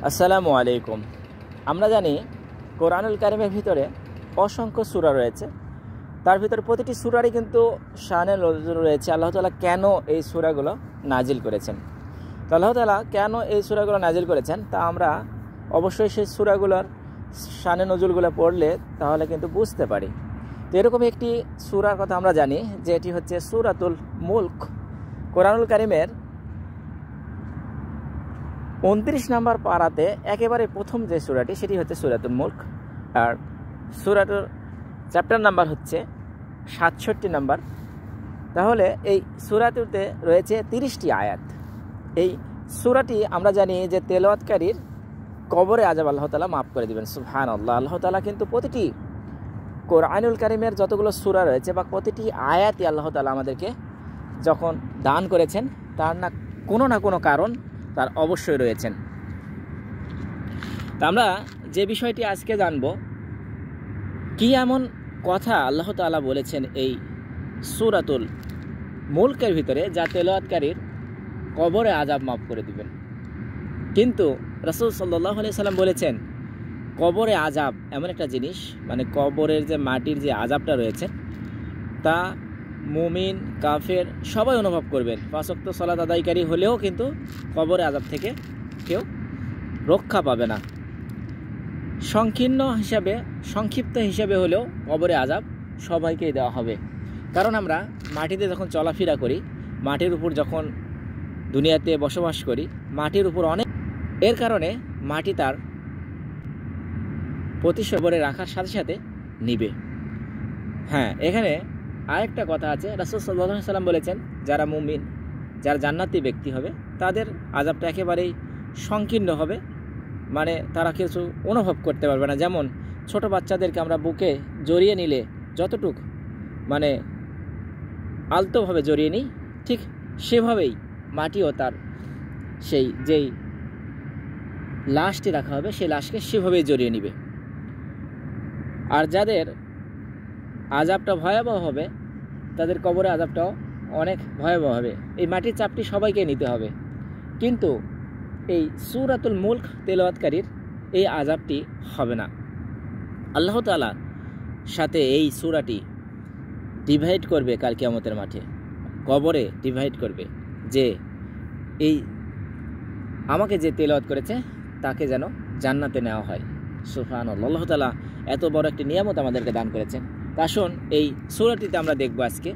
আসসালামু আলাইকুম। আমরা জানি কোরআনুল কারিমের ভিতরে অসংখ্য সূরা রয়েছে। তার ভিতরে প্রতিটি সূরারই কিন্তু শানে নজুল রয়েছে। আল্লাহ তাআলা কেন এই সূরাগুলো নাজিল করেছেন, তো আল্লাহ তাআলা কেন এই সূরাগুলো নাজিল করেছেন তা আমরা অবশ্যই সেই সূরাগুলোর শানে নজুলগুলো পড়লে তাহলে কিন্তু বুঝতে পারি। তো এরকম একটি সূরার কথা আমরা জানি যে এটি হচ্ছে সূরাতুল মুলক। কোরআনুল কারিমের 29 নম্বর পারাতে একেবারে প্রথম যে সূরাটি সেটি হচ্ছে সূরাতুল মুলক, আর সূরাটার চ্যাপ্টার নাম্বার হচ্ছে 67 নম্বর। তাহলে এই সূরাটিতে রয়েছে 30টি আয়াত। এই সূরাটি আমরা জানি যে তেলাওয়াতকারীর কবরে আযাব আল্লাহ তাআলা মাফ করে দিবেন। সুবহানাল্লাহ। আল্লাহ তাআলা কিন্তু প্রতিটি কোরআনুল কারিমের যতগুলো সূরা রয়েছে বা প্রতিটি আয়াতই আল্লাহ তাআলা আমাদেরকে যখন দান করেছেন তার না কোনো কারণ তার অবশ্যই রয়েছেন। তা আমরা যে বিষয়টি আজকে জানব, কি এমন কথা আল্লাহ তাআলা বলেছেন এই সূরাতুল মুলকের ভিতরে যা তেলাওয়াতকারীর কবরে আযাব মাফ করে দিবেন। কিন্তু রাসূল সাল্লাল্লাহু আলাইহি সাল্লাম বলেছেন কবরে আযাব এমন একটা জিনিস, মানে কবরের যে মাটির যে আযাবটা রয়েছে তা মুমিন কাফের সবাই অনুভব করবেন। 5 ওয়াক্ত সালাত আদায়কারী হলেও কিন্তু কবরে আযাব থেকে কেউ রক্ষা পাবে না। সংক্ষিপ্ত হিসাবে হলেও কবরে আযাব সবাইকেই দেওয়া হবে। কারণ আমরা মাটিতে যখন চলাফেরা করি, মাটির উপর যখন দুনিয়াতে বসবাস করি, মাটির উপর অনেক, এর কারণে মাটি তার প্রতিশোধে রাখার সাথে সাথে নিবে। হ্যাঁ, এখানে আরেকটা কথা আছে। রাসূল সাল্লাল্লাহু আলাইহি সাল্লাম বলেছেন যারা মুমিন, যারা জান্নাতি ব্যক্তি হবে তাদের আযাবটা একেবারেই সংকীর্ণ হবে, মানে তারা কিছু অনুভব করতে পারবে না। যেমন ছোট বাচ্চাদেরকে আমরা বুকে জড়িয়ে নিলে যতটুক মানে আলতোভাবে জড়িয়ে নিই, ঠিক সেভাবেই মাটিও তার যেই লাশটি রাখা হবে সেই লাশকে সেভাবেই জড়িয়ে নিবে। আর যাদের আযাবটা ভয়াবহ হবে তাদের কবরে আযাবটাও অনেক ভয়াবহ হবে। এই মাটির চাপটি সবাইকে নিতে হবে, কিন্তু এই সূরাতুল মুলক তেলাওয়াতকারীর এই আযাবটি হবে না। আল্লাহ তাআলার সাথে এই সূরাটি ডিভাইড করবে কাল কিয়ামতের মাঠে, কবরে ডিভাইড করবে যে এই আমাকে যে তেলাওয়াত করেছে তাকে যেন জান্নাতে নেওয়া হয়। সুবহানাল্লাহ। আল্লাহ তাআলা এত বড় একটি নিয়ামত আমাদেরকে দান করেছেন। তা আসুন এই সূরাটিতে আমরা দেখব আজকে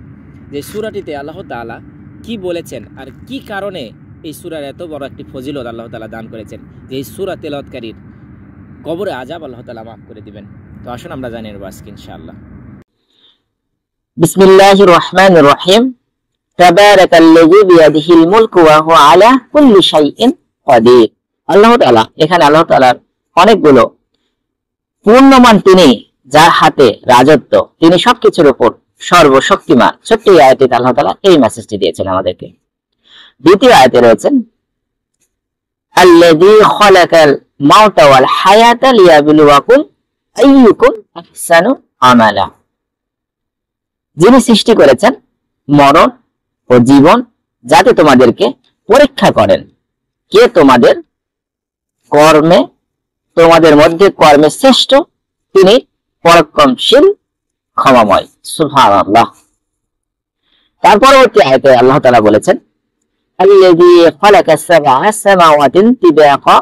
যে সূরাটিতে আল্লাহ তাআলা কি বলেছেন আর কি কারণে এই সূরার এত বড় একটি ফজিলত আল্লাহ তাআলা দান করেছেন যে এই সূরা তেলাওয়াতকারীর কবরে আযাব আল্লাহ তাআলা মাফ করে দিবেন। তো আসুন আমরা জানিয়ে নেব আজকে ইনশাআল্লাহ। বিসমিল্লাহির রহমানির রহিম। তাবারাকাল্লাযী বিয়াদিহিল মুলকু ওয়া হুয়া আলা কুল্লি শাইইন কাদির। আল্লাহ তাআলা, এখানে আল্লাহ তাআলার অনেকগুলো পূর্ণমান, তিনি যার হাতে রাজত্ব, তিনি সবকিছুর উপর সর্বশক্তিমান। ছোট্ট আয়াতে আল্লাহ তাআলা এই মেসেজটি দিয়েছেন আমাদেরকে। দ্বিতীয় আয়াতে রয়েছেন আল্লাযী খালাকাল মাউতা ওয়াল হায়াতা লিয়াবলুয়াকুম আইয়ুকুম আহসানু আমালা। যিনি সৃষ্টি করেছেন মরণ ও জীবন যাতে তোমাদেরকে পরীক্ষা করেন কে তোমাদের মধ্যে কর্মে শ্রেষ্ঠ, তিনি পরাক্রমশীল ক্ষমাময়। সুবহানাল্লাহ। তার পরবর্তী আয়াতে আল্লাহ তাআলা বলেছেন আল্লাযী খালাকা সাবআ সামাওয়াতিন তিবাকা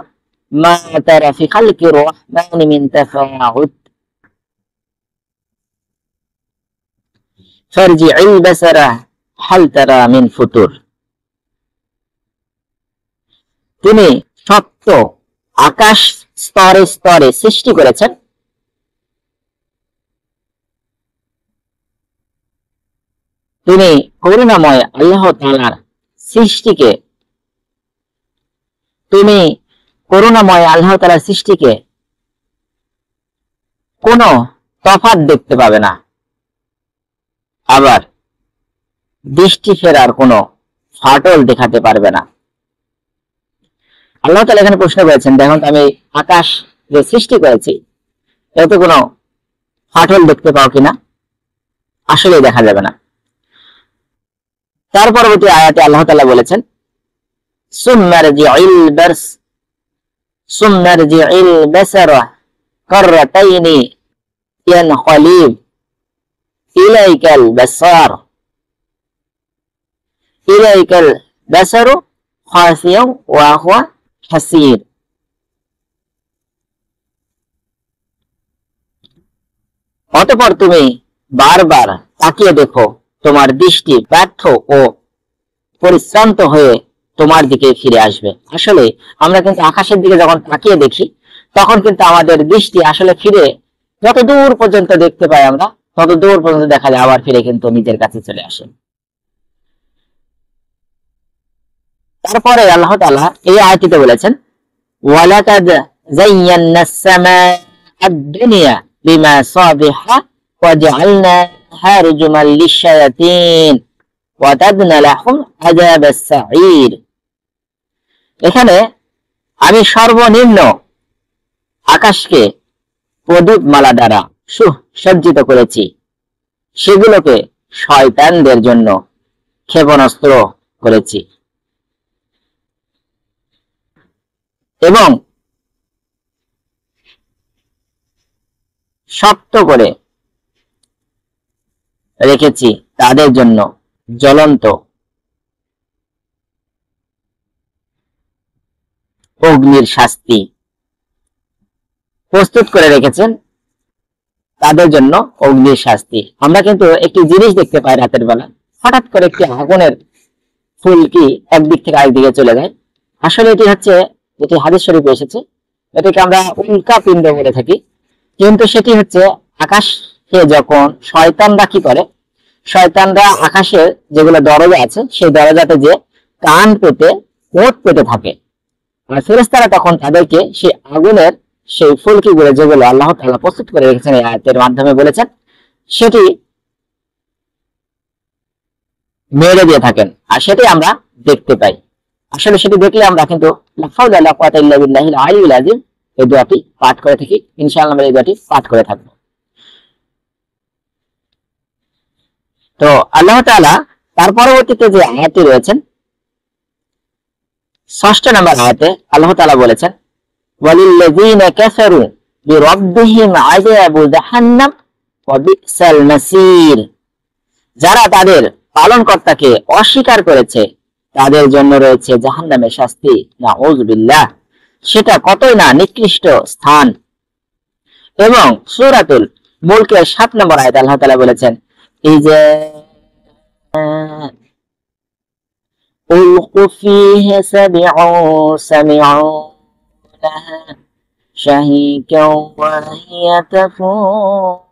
মা তারা ফি খালকির রাহমানি মিন তাফাউত ফারজি'ল বাসারা হাল তারা মিন ফুতুর। তিনি সপ্ত আকাশ স্তরে স্তরে সৃষ্টি করেছেন, তিনি করুণাময় আল্লাহ তাআলার সৃষ্টিকে, কোনো তফাৎ দেখতে পাবে না, আবার দৃষ্টি ফেরার কোনো ফাটল দেখাতে পারবে না। আল্লাহ তাআলা এখানে প্রশ্ন করেছেন, দেখুন আমি আকাশ যে সৃষ্টি করেছি এতে কোনো ফাটল দেখতে পাও কিনা? আসলে দেখা যাবে না। তার পরবর্তী আয়াতে আল্লাহ তাআলা বলেছেন সুম্মা রাজি'ল বারস সুম্মা ইরজি'ল বাসারা কাররাতাইনি ইয়ানকালিব ইলাইকাল বাসার ইলাইকাল বাসারু খাসিয়াও ওয়া হুয়া হাসির। অতঃপর তুমি বারবার তাকিয়ে দেখো, তোমার দৃষ্টি ব্যর্থ ও পরিশ্রান্ত হয়ে তোমার দিকে ফিরে আসবে। আসলে আমরা কিন্তু আকাশের দিকে যখন তাকিয়ে দেখি তখন কিন্তু আমাদের দৃষ্টি আসলে ফিরে যত দূর পর্যন্ত দেখতে পাই আমরা তত দূর পর্যন্ত দেখা যায় আবার ফিরে কিন্তু নিজের কাছে চলে আসে। তারপরে আল্লাহ তাআলা এই আয়াতিতে বলেছেন ওয়ালাকাদ যায়্যানাস সামাআদ দুনিয়া বিমাসাবিহা ওয়া জাআলনাহা রুজুমান লিশ-শায়াতিন ওয়া তাদনা লাহুম আযাবাস সাঈর। এখানে আমি সর্বনিম্ন আকাশকে প্রদীপমালা দ্বারা সুসজ্জিত করেছি, সেগুলোকে শয়তানদের জন্য ক্ষেপণাস্ত্র করেছি এবং শক্ত করে রেখেছি তাদের জন্য জ্বলন্ত অগ্নির শাস্তি প্রস্তুত করে রেখেছেন তাদের জন্য অগ্নির শাস্তি। আমরা কিন্তু একটি জিনিস দেখতে পাই রাতের বেলা, হঠাৎ করে একটি আগুনের ফুলকি একদিক থেকে আরেকদিকে চলে যায়। আসলে এটি হচ্ছে, যেটি হাদিস শরীফে এসেছে, এটাকে আমরা উল্কা পিণ্ড বলে থাকি, কিন্তু সেটি হচ্ছে আকাশে যখন শয়তানরা কি করে, শয়তানরা আকাশে যেগুলো দরজা আছে সেই দরজাতে যে কান পেতে ওঁত পেতে থাকে, আর ফেরেশতারা তখন তাদেরকে সেই আগুনের সেই ফুলকিগুলো যেগুলো আল্লাহ তাআলা প্রস্তুত করে রেখেছেন এই আয়াতের মাধ্যমে বলেছেন, সেটি মেরে দিয়ে থাকেন, আর সেটি আমরা দেখতে পাই। আসলে সেটি দেখলে আমরা কিন্তু লা হাওলা ওয়ালা কুওয়াতা ইল্লা বিল্লাহিল আলিয়্যিল আযীম এই দোয়াটি পাঠ করে থাকি। ইনশাআল্লাহ আমরা এই দোয়াটি পাঠ করে থাকব। তো আল্লাহ তাআলা তার পরবর্তীতে যে আয়াতটি রয়েছেন ৬ষ্ঠ নম্বর আয়াতে আল্লাহ তাআলা বলেছেন ওয়ালিল্লাযীনা কাফারু বিরাব্বিহিম আযাবু জাহান্নাম ওয়া বিসাল মাসীর। যারা তাদের পালনকর্তাকে অস্বীকার করেছে তাদের জন্য রয়েছে জাহান্নামের শাস্তি, নাউযুবিল্লাহ, সেটা কতই না নিকৃষ্ট স্থান। এবং সূরাতুল মুলকের ৭ নম্বর আয়াতে আল্লাহ তাআলা বলেছেন ইজা উলকু ফিহা সামিউ লাহা শাহীকাও ওয়া হিয়া তাফুর।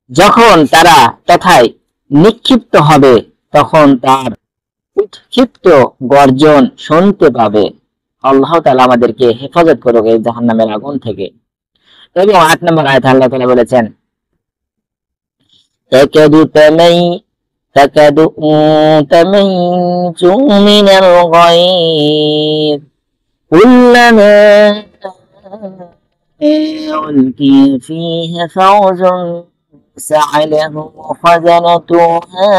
যখন তারা তথায় নিক্ষিপ্ত হবে তখন তার উৎক্ষিপ্ত গর্জন শুনতে পাবে। আল্লাহ তাআলা আমাদেরকে হেফাজত করুক এই জাহান্নামের আগুন থেকে। এবং ৮ নম্বর আয়াতে আল্লাহ তাআলা বলেছেন তাকাদু তামাইযু মিনাল গায়ব কুল্লামা উলকিয়া ফিহা ফাওজুন سألهم خزنتها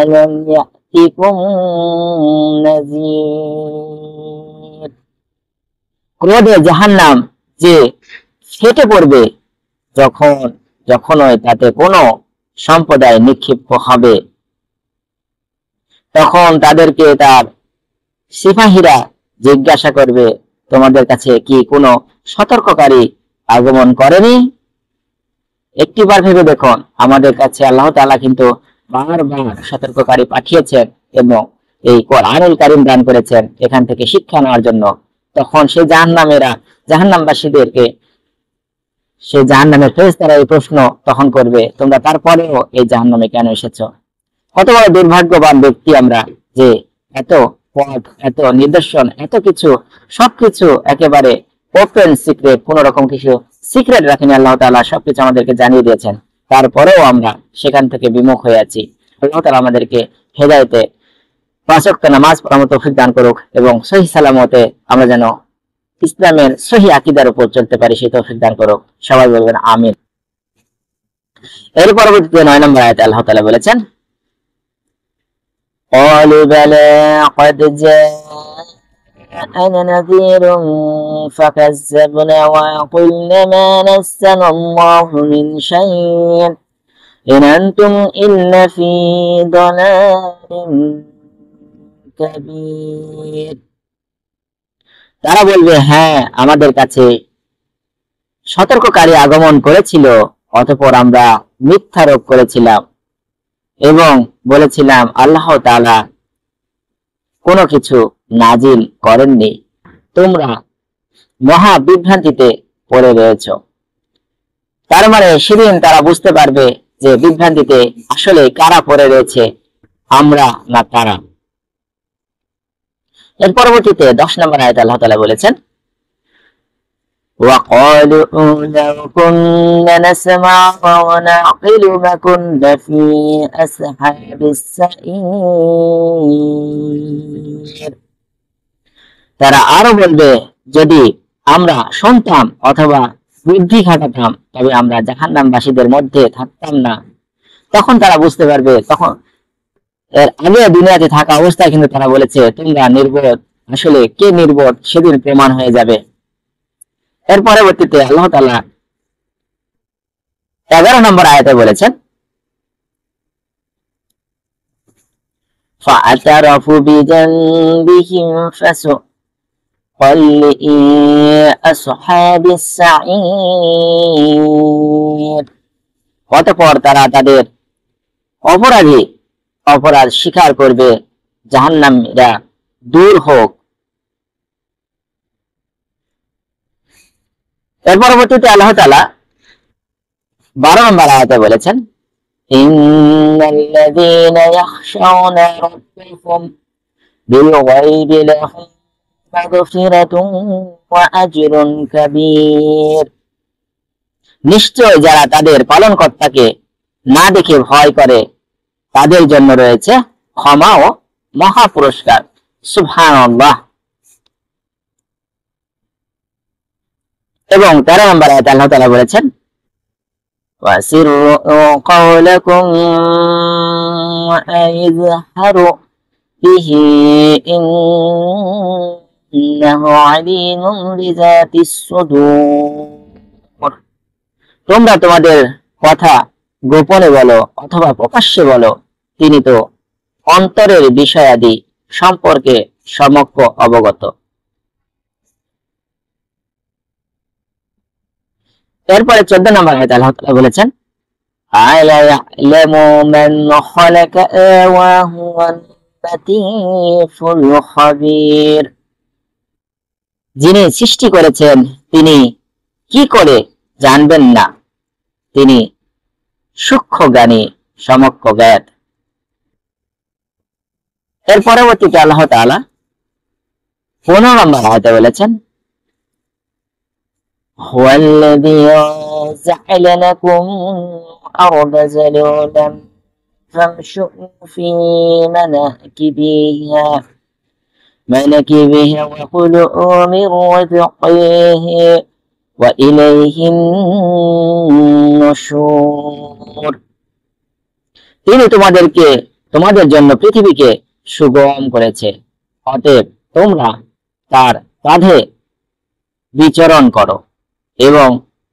ألم يأتكم نذير। ক্রোধে জাহান্নাম যে ফেটে পড়বে যখনই তাতে কোনো সম্প্রদায় নিক্ষিপ্ত হবে, তখন তাদেরকে তার সিপাহীরা জিজ্ঞাসা করবে তোমাদের কাছে কি কোনো সতর্ককারী আগমন করেনি? একটিবার ভেবে দেখুন, আমাদের কাছে আল্লাহ তাআলা কিন্তু বারবার সতর্ককারী পাঠিয়েছেন এবং এই কোরআনুল কারীম দান করেছেন এখান থেকে শিক্ষা নেওয়ার জন্য। তখন সেই জাহান্নামবাসীদেরকে সেই জাহান্নামের ফেরেশতারা এই প্রশ্ন তখন করবে তোমরা তারপরেও এই জাহান্নামে কেন এসেছো? কত বড় দুর্ভাগ্যবান ব্যক্তি আমরা যে এত পথ, এত নিদর্শন, এত কিছু, সবকিছু একেবারে ওপেন সিক্রেট, কোন রকম কিছু সিক্রেট রাখেনি আল্লাহ তাআলা, সবকিছু আমাদেরকে জানিয়ে দিয়েছেন, তারপরেও আমরা সেখান থেকে বিমুখ হয়ে আছি। আল্লাহ তাআলা আমাদেরকে হেদায়েতে ৫ ওয়াক্ত নামাজ পড়ার মতো তৌফিক দান করুক এবং সহিহ সালামতে আমরা যেন ইসলামের সহিহ আকীদার উপর চলতে পারি সেই তৌফিক দান করুক। সবাই বলবেন আমিন। এর পরবর্তীতে ৯ নম্বর আয়াতে আল্লাহ তাআলা বলেছেন قالوا بلى قد جاءنا نذير فكذبنا وقلنا ما نزل الله من شيء إن أنتم إلا في ضلال كبير। তারা বলবে, হ্যাঁ আমাদের কাছে সতর্ককারী আগমন করেছিল, অতঃপর আমরা মিথ্যারোপ করেছিলাম এবং বলেছিলাম আল্লাহ তাআলা কোনো কিছু নাজিল করেননি, তোমরা মহা বিভ্রান্তিতে পড়ে রয়েছ। তার মানে সেদিন তারা বুঝতে পারবে যে বিভ্রান্তিতে আসলে কারা পড়ে রয়েছে, আমরা না তারা। এর পরবর্তীতে 10 নম্বর আয়াতে আল্লাহ তাআলা বলেছেন, وقالوا لو كنا نسمع ونعقل ما كنا في أصحاب السعير। তারা আরো বলবে, যদি আমরা শুনতাম অথবা বুদ্ধি খাটাতাম তবে আমরা জাহান্নামবাসীদের মধ্যে থাকতাম না। তখন তারা বুঝতে পারবে, তখন এর আগে দুনিয়াতে থাকা অবস্থায় কিন্তু তারা বলেছে তোমরা নির্বোধ, আসলে কে নির্বোধ সেদিন প্রমাণ হয়ে যাবে। এর পরবর্তীতে আল্লাহ তাআলা 11 নম্বর আয়াতে বলেছেন, فاعترفوا بذنبهم فسحقا لأصحاب السعير। অতঃপর তারা তাদের অপরাধ স্বীকার করবে, জাহান্নামীরা দূর হোক। এর পরবর্তীতে আল্লাহ তাআলা 12 নম্বর আয়াতে বলেছেন, ইন্নাল্লাযীনা ইয়াখশাউনা রাব্বাহুম বিল গায়বি লাহুম মাগফিরাতুন ওয়া আজরুন কাবীর। নিশ্চয় যারা তাদের পালনকর্তাকে না দেখে ভয় করে তাদের জন্য রয়েছে ক্ষমা ও মহা পুরস্কার। সুবহানাল্লাহ। এবং 13 নম্বর আয়াতে আল্লাহ তাআলা বলেছেন, ওয়াসিরু কাওলাকুম আইযহারু বিহি ইন্নাহু আলীমুন বিযাতিস সুদূর। তোমরা তোমাদের কথা গোপনে বলো অথবা প্রকাশ্যে বলো, তিনি তো অন্তরের বিষয়াদি সম্পর্কে সম্যক অবগত। এরপরে 14 নম্বর আয়াতে আল্লাহ তাআলা বলেছেন, আলা ইয়ালামু মান খালাকা ওয়া হুয়াল লাতীফুল খাবীর। যিনি সৃষ্টি করেছেন তিনি কি করে জানবেন না, তিনি সূক্ষ্ম জ্ঞানী, সম্যক জ্ঞাত। এর পরবর্তীতে আল্লাহ তাআলা 15 নম্বর আয়াতে বলেছেন, هو الذي جعل لكم الأرض ذلولا فامشوا في مناكبها وكلوا من رزقه وإليه النشور। তিনি তোমাদের জন্য পৃথিবীকে সুগম করেছে, অতএব তোমরা তার কাঁধে বিচরণ করো এবং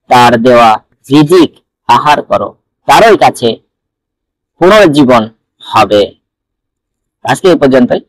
তার দেওয়া রিজিক আহার করো, তারই কাছে পুনর্জীবন হবে। আজকে এই পর্যন্তই।